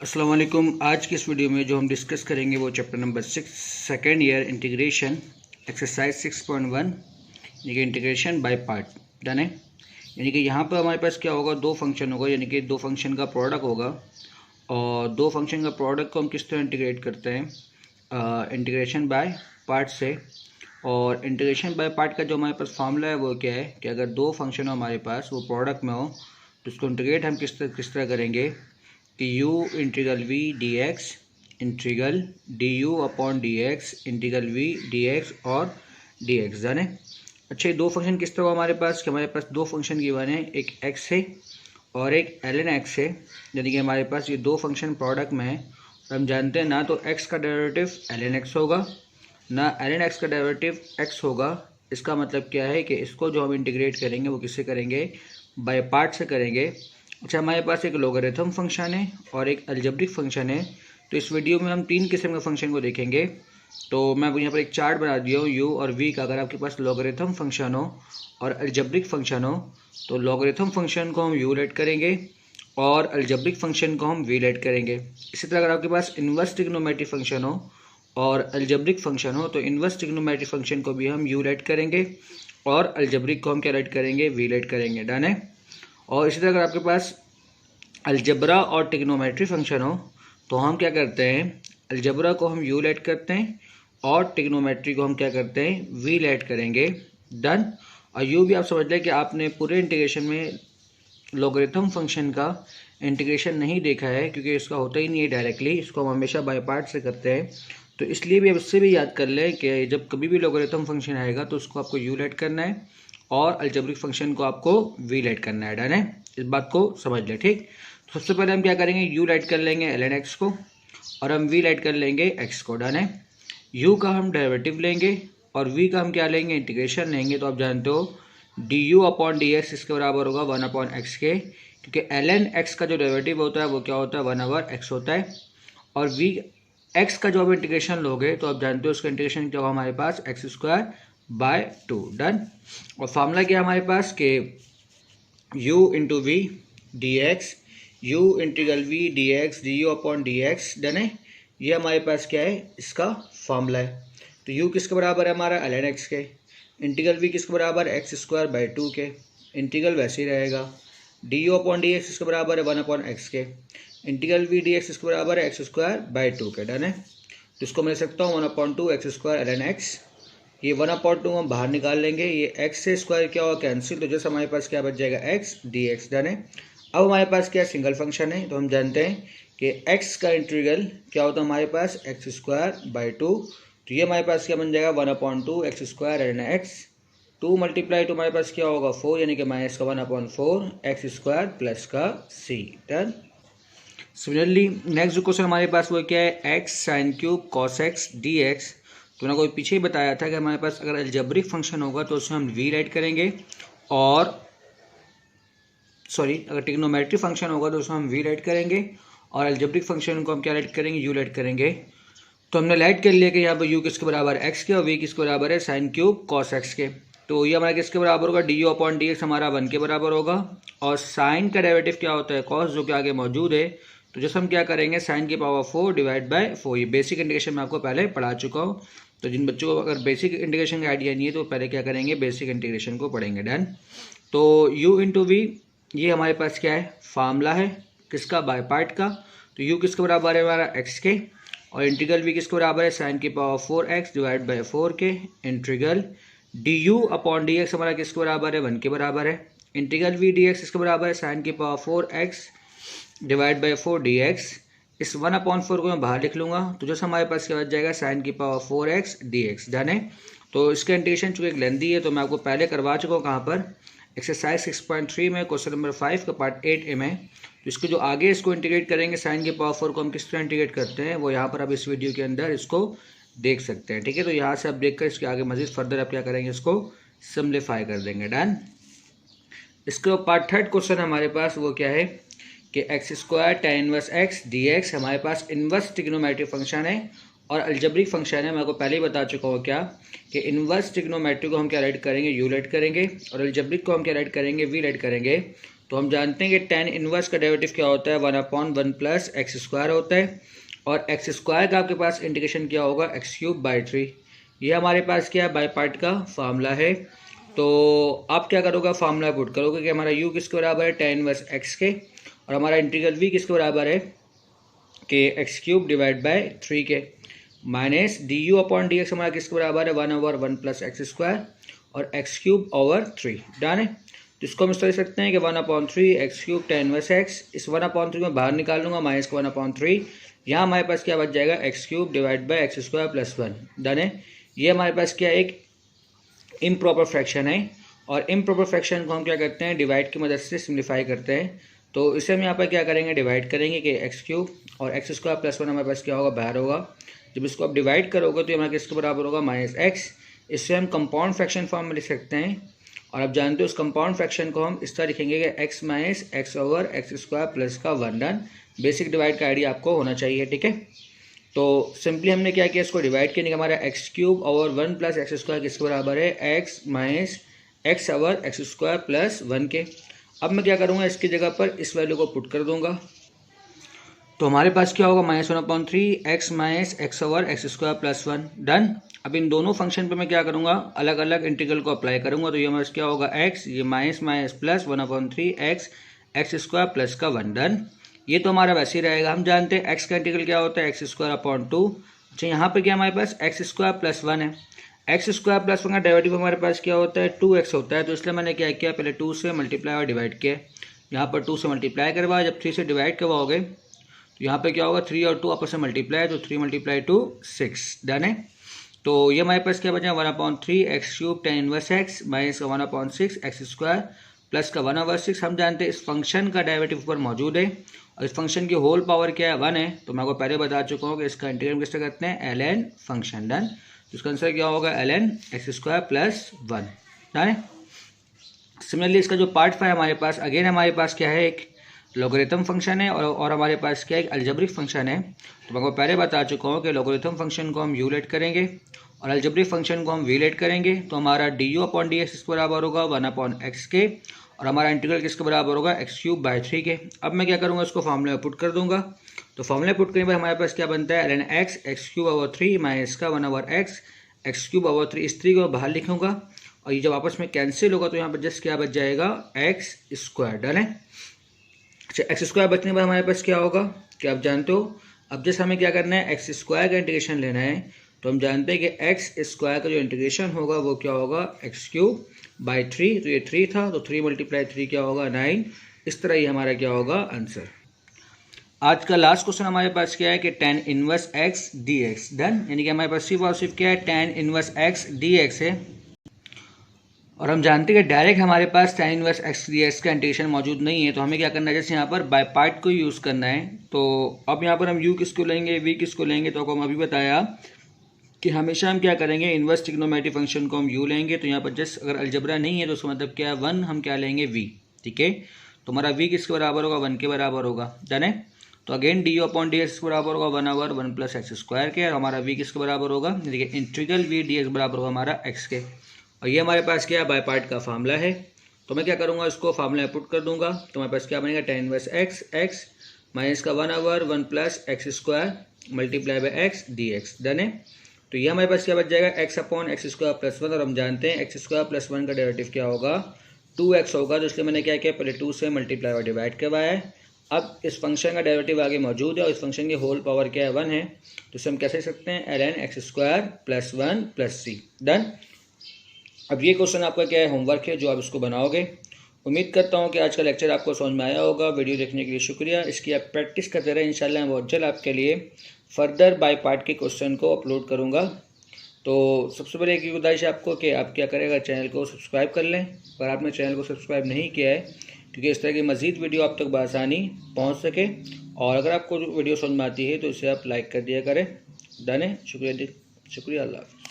अस्सलाम वालेकुम। आज की इस वीडियो में जो हम डिस्कस करेंगे वो chapter number 6 second year integration exercise 6.1 यानी कि इंटीग्रेशन बाय पार्ट डन है। यानी कि यहाँ पर हमारे पास क्या होगा, दो फंक्शन होगा, यानी कि दो फंक्शन का प्रोडक्ट होगा। और दो फंक्शन का प्रोडक्ट को हम किस तरह इंटीग्रेट करते हैं, इंटीग्रेशन बाय पार्ट से। और इंटीग्रेशन बाय पार्ट का जो हमारे पास फार्मूला है वो क्या है कि अगर दो फंक्शन हो हमारे पास, वो प्रोडक्ट में हो, तो उसको इंटीग्रेट हम किस तरह करेंगे कि u integral v dx integral du upon dx integral v dx और dx जाने। अच्छा, ये दो फंक्शन किस तरह हमारे पास कि हमारे पास दो फंक्शन गिवन है, एक x है और एक ln x है। यानी कि हमारे पास ये दो फंक्शन प्रोडक्ट में है और हम जानते हैं ना तो x का डेरिवेटिव ln x होगा ना ln x का डेरिवेटिव x होगा। इसका मतलब क्या है कि इसको जो हम इंटीग्रेट करेंगे वो किससे करेंगे, बाय पार्ट से करेंगे। अच्छा, हमारे पास एक लोगरिथम फंक्शन है और एक अलजेब्रिक फंक्शन है। तो इस वीडियो में हम तीन किस्म के फंक्शन को देखेंगे। तो मैं यहाँ पर एक चार्ट बना दिया हूँ u और v का। अगर आपके पास लोगरिथम फंक्शन हो और अलजेब्रिक फंक्शन हो तो लोगरिथम फंक्शन को हम u लेट करेंगे और अलजेब्रिक फंक्शन को हम v लेट करेंगे। इसी तरह अगर आपके पास इन्वर्स ट्रिग्नोमेट्रिक फंक्शन हो और अलजेब्रिक फंक्शन हो तो इन्वर्स ट्रिग्नोमेट्रिक फंक्शन को भी हम u लेट करेंगे और अलजेब्रिक को हम क्या लेट करेंगे, v लेट करेंगे। डन है। और इसी तरह अगर आपके पास अलजबरा और टिग्नोमेट्री फंक्शन हो तो हम क्या करते हैं, अलजबरा को हम u लेट करते हैं और टिग्नोमेट्री को हम क्या करते हैं, v लेट करेंगे। डन। और u भी आप समझ लें कि आपने पूरे इंटीग्रेशन में लॉगरिथम फंक्शन का इंटीग्रेशन नहीं देखा है, क्योंकि इसका होता ही नहीं है डायरेक्टली, इसको हम हमेशा बाय पार्ट से करते हैं। तो इसलिए भी अब इससे भी याद कर लें कि जब कभी भी लॉगरिथम फंक्शन आएगा तो उसको आपको u लेट करना है और अलजेब्रिक फंक्शन को आपको v लेट करना है। डन है, इस बात को समझ लें। ठीक, तो सबसे पहले हम क्या करेंगे, u लेट कर लेंगे ln x को और हम v लेट कर लेंगे x को। डन है। u का हम डेरिवेटिव लेंगे और v का हम क्या लेंगे, इंटीग्रेशन लेंगे। तो आप जानते हो du अपॉन dx इसके बराबर होगा 1 अपॉन एक्स के, क्योंकि ln x का जो डेरिवेटिव होता है वो क्या होता है, 1/x होता है। और v x का जो आप इंटीग्रेशन लोगे तो आप जानते हो उसका इंटीग्रेशन क्या होगा हमारे पास, x²/2। डन। और फार्मूला क्या है हमारे पास कि u into V D X, u integral v D X D U upon D X. Done है। ये हमारे पास क्या है, इसका फार्मूला है। तो u किसके बराबर है हमारा, ln x के। इंटीग्रल v किसके बराबर, x²/2 के। इंटीग्रल वैसे ही रहेगा। D U upon D x इसके बराबर है 1 अपॉन एक्स के। इंटीग्रल v डी एक्स इसके बराबर है x²/2 के। डन है। तो इसको मैं लिख सकता हूँ 1/2 x² ln x। ये 1/2 हम बाहर निकाल लेंगे, ये x से स्क्वायर क्या होगा, कैंसिल। तो जैसे हमारे पास क्या बच जाएगा, x dx। डन है। अब हमारे पास क्या सिंगल फंक्शन है, तो हम जानते हैं कि x का इंटीग्रल क्या होता है हमारे पास, x²/2। तो ये हमारे पास क्या बन जाएगा, 1/2 x² ln x। 2 मल्टीप्लाई तो हमारे पास क्या होगा 4, यानी कि माइनस का 1/4 x² प्लस का c। डन। सिमिलरली नेक्स्ट जो क्वेश्चन हमारे पास वो क्या है, x sin³ cos x dx। तो ना कोई पीछे ही बताया था कि हमारे पास अगर अलजेब्रिक फंक्शन होगा तो उसमें हम v राइट करेंगे और अगर ट्रिग्नोमेट्रिक फंक्शन होगा तो उसमें हम v राइट करेंगे और अलजेब्रिक फंक्शन को हम क्या राइट करेंगे, u राइट करेंगे। तो हमने राइट कर लिया कि यहाँ पर u किसके बराबर है, x के, और v किसके बराबर है, sin³ cos x के। तो ये हमारा किसके बराबर होगा, du अपॉन dx हमारा 1 के बराबर होगा। और साइन का डेरिवेटिव क्या होता है, cos, जो कि आगे मौजूद है। तो जैसे हम क्या करेंगे, sin की पावर 4 डिवाइड बाय 4। ये बेसिक इंटीग्रेशन मैं आपको पहले पढ़ा चुका हूँ। तो जिन बच्चों को अगर बेसिक इंटीग्रेशन का आइडिया नहीं है तो पहले क्या करेंगे, बेसिक इंटीग्रेशन को पढ़ेंगे। डन। तो u इंटू वी, ये हमारे पास क्या है, फार्मूला है किसका, बाय पार्ट का। तो u किसके बराबर है हमारा, x के, और इंटीग्रल v किसके बराबर है, sin की पावर 4x डिवाइड बाय 4 के। इंटीग्रल du अपॉन dx हमारा किसके बराबर है, 1 के बराबर है। इंटीग्रल v dx किसके बराबर है, sin की power 4x divide by 4 dx। इस 1/4 को मैं बाहर लिख लूँगा। तो जैसे हमारे पास क्या बच जाएगा, sin की पावर 4x dx। डन है। तो इसका इंटीग्रेशन चूँकि एक लेंदी है तो मैं आपको पहले करवा चुका हूँ, कहाँ पर, एक्सरसाइज 6.3 में क्वेश्चन नंबर 5 का पार्ट 8 में। तो इसको जो आगे इसको इंटीग्रेट करेंगे, sin की पावर 4 को हम किस तरह इंटीग्रेट करते हैं वो यहाँ पर आप इस वीडियो के अंदर इसको देख सकते हैं। ठीक है, तो यहाँ से आप देख कर इसके आगे मजीद फर्दर आप क्या करेंगे, इसको सिम्प्लीफाई कर देंगे। डन। इसके पार्ट 3 क्वेश्चन हमारे पास वो क्या है कि x² tan inverse x dx हमारे पास इनवर्स ट्रिग्नोमेट्रिक फंक्शन है और अलजेब्रिक फंक्शन है। मैं आपको पहले ही बता चुका हूँ क्या कि इनवर्स ट्रिग्नोमेट्रिक को हम क्या राइट करेंगे, u राइट करेंगे, और अलजेब्रिक को हम क्या राइट करेंगे, v राइट करेंगे। तो हम जानते हैं कि tan इनवर्स का डेरिवेटिव क्या होता है, 1/1 प्लस एक्स स्क्वायर होता है, और एक्स स्क्वायर का आपके पास इंटीग्रेशन क्या होगा, x³/3। ये हमारे पास क्या है, बाय पार्ट का फार्मूला है। तो आप क्या करोगे, फार्मूला पुट करोगे कि हमारा u किसके बराबर है, tan इनवर्स x के, और हमारा इंटीग्रल v किसके बराबर है कि x³/3 के, माइनस du/dx हमारा किसके बराबर है, 1/1 प्लस एक्स स्क्वायर और x³/3। डन है। तो इसको हम इस तरह सकते हैं कि 1/3 x³ tan इनवर्स x, इस 1/3 में बाहर निकाल लूँगा, माइनस का 1/3, यहाँ हमारे पास क्या बच जाएगा, x³/x²+1। डन है। ये हमारे पास क्या एक इम्प्रॉपर फ्रैक्शन है, और इम्प्रॉपर फ्रैक्शन को हम क्या करते हैं, डिवाइड की मदद से सिम्प्लीफाई करते हैं। तो इसे हम यहाँ पर क्या करेंगे, डिवाइड करेंगे कि x³ और x²+1 हमारे पास क्या होगा, बाहर होगा। जब इसको आप डिवाइड करोगे तो ये हमारा किसके बराबर होगा, -x। इससे हम कंपाउंड फ्रैक्शन फॉर्म में लिख सकते हैं, और आप जानते हो उस कंपाउंड फ्रैक्शन को हम इस तरह लिखेंगे कि x minus x/x²+1। Done. Basic divide का आइडिया आपको होना चाहिए, ठीक है। तो सिंपली हमने क्या किया, इसको डिवाइड करने का हमारा x³/1 प्लस x² किसके बराबर है, x माइनस x/x²+1 के। अब मैं क्या करूँगा, इसकी जगह पर इस वैल्यू को पुट कर दूंगा, तो हमारे पास क्या होगा, -1/3 x माइनस x/x²+1। डन। अब इन दोनों फंक्शन पे मैं क्या करूँगा, अलग अलग इंटीग्रल को अप्लाई करूँगा, तो ये हमारे क्या होगा, x, ये minus plus 1/3 x x²+1। Done. ये तो हमारा वैसे ही रहेगा। हम जानते हैं x का इंटीग्रल क्या होता है, x²/2। अच्छा, यहाँ पे क्या हमारे पास x²+1 है, x²+1 का डेरिवेटिव हमारे पास क्या होता है, 2x होता है। तो इसलिए मैंने क्या किया, पहले 2 से मल्टीप्लाई और डिवाइड किया। यहाँ पर 2 से मल्टीप्लाई करवाया, जब 3 से डिवाइड करवाओगे तो यहाँ पे क्या होगा, 3 और 2 आपस में मल्टीप्लाई, तो 3 × 2 6। डन है। तो ये हमारे पास क्या बचा, 1/3 x³ tan inverse x minus 1/6 x² का 1/6। हम जानते हैं इस फंक्शन का डेरिवेटिव ऊपर मौजूद है, और इस फंक्शन की होल पावर क्या है, 1 है। तो मैं आपको पहले बता चुका हूँ कि इसका इंटीग्रल किससे करते हैं, ln फंक्शन। डन। तो इसका आंसर क्या होगा, ln x²+1। डन है। सिमिलरली इसका जो पार्ट 5 हमारे पास, अगेन हमारे पास क्या है, एक लॉगरिथम फंक्शन है, और हमारे पास क्या है, एक अलजेब्रिक फंक्शन है। तो मैं आपको पहले बता चुका हूँ कि लॉगरिथम फंक्शन को हम u लेट करेंगे और अलजेब्रिक फंक्शन को हम v लेट करेंगे। तो हमारा du/dx किसके बराबर होगा, 1/x के, और हमारा इंटीग्रल किसके बराबर होगा, x³/3 के। अब मैं क्या करूँगा, इसको फॉर्मूले में पुट कर दूंगा। तो फॉर्मूले पुट करने पर हमारे पास क्या बनता है, ln x x³/3 माइनस का 1/x x³/3। इस 3 को बाहर लिखूंगा, और ये जब आपस में कैंसिल होगा तो यहाँ पर जस्ट क्या बच जाएगा, x²। डन है। अच्छा, x² बचने के बाद हमारे पास क्या होगा, कि आप जानते हो, अब जस्ट हमें क्या करना है, x² का इंटीग्रेशन लेना है। तो हम जानते हैं कि x² का जो इंटीग्रेशन होगा वो क्या होगा, x³/3। तो ये 3 था, तो 3 × 3 क्या होगा, 9। इस तरह ही हमारा क्या होगा आंसर। आज का लास्ट क्वेश्चन हमारे पास क्या है कि tan inverse x dx। Done. यानी कि हमारे पास सिर्फ और सिर्फ क्या है, tan इनवर्स x dx है, और हम जानते हैं कि डायरेक्ट हमारे पास tan इनवर्स x dx का इंटीग्रेशन मौजूद नहीं है। तो हमें क्या करना है, जैसे यहाँ पर बाय पार्ट को यूज़ करना है। तो अब यहाँ पर हम u किसको लेंगे, v किसको लेंगे, तो आपको हम अभी बताया कि हमेशा हम क्या करेंगे, इनवर्स ट्रिग्नोमेट्रिक फंक्शन को हम u लेंगे। तो यहाँ पर जस्ट अगर अलजबरा नहीं है तो उसका मतलब क्या है, 1 हम क्या लेंगे, v। ठीक है। तो हमारा v किसके बराबर होगा, 1 के बराबर होगा। डन है। तो अगेन du/dx के बराबर होगा 1/1 प्लस x² के, और हमारा v किसके बराबर होगा, देखिए इंटीग्रल v dx बराबर होगा हमारा x के। और ये हमारे पास क्या है, बाय पार्ट का फार्मूला है। तो मैं क्या करूँगा, इसको फार्मूला में पुट कर दूंगा। तो हमारे पास क्या बनेगा, tan इनवर्स x माइनस का 1/1 plus x² multiply by x dx। Done है। तो ये हमारे पास क्या बच जाएगा, x/x²+1, और हम जानते हैं x²+1 का डेरिवेटिव क्या होगा, 2x होगा। तो इसलिए मैंने क्या किया, पहले 2 से मल्टीप्लाई और डिवाइड करवाया है। अब इस फंक्शन का डेरिवेटिव आगे मौजूद है, और इस फंक्शन की होल पावर क्या है, 1 है। तो इसे हम कैसे लिख सकते हैं, ln x² + 1 c। डन। अब ये क्वेश्चन आपका क्या है, होमवर्क है, जो आप इसको बनाओगे। उम्मीद करता हूँ कि आज का लेक्चर आपको समझ में आया होगा। वीडियो देखने के लिए शुक्रिया। इसकी आप प्रैक्टिस करते रहे, इंशाल्लाह मैं बहुत जल्द आपके लिए फर्दर बाय पार्ट के क्वेश्चन को अपलोड करूँगा। तो सबसे पहले एक गुजारिश है आपको कि आप क्या करेगा, चैनल को सब्सक्राइब कर लें अगर आपने चैनल को सब्सक्राइब नहीं किया है, क्योंकि इस तरह की मज़ीद वीडियो आप तक बआसानी पहुँच सके। और अगर आपको वीडियो समझ में आती है तो इसे आप लाइक कर दिया करें। डन है। शुक्रिया, अल्लाह हाफ़िज़।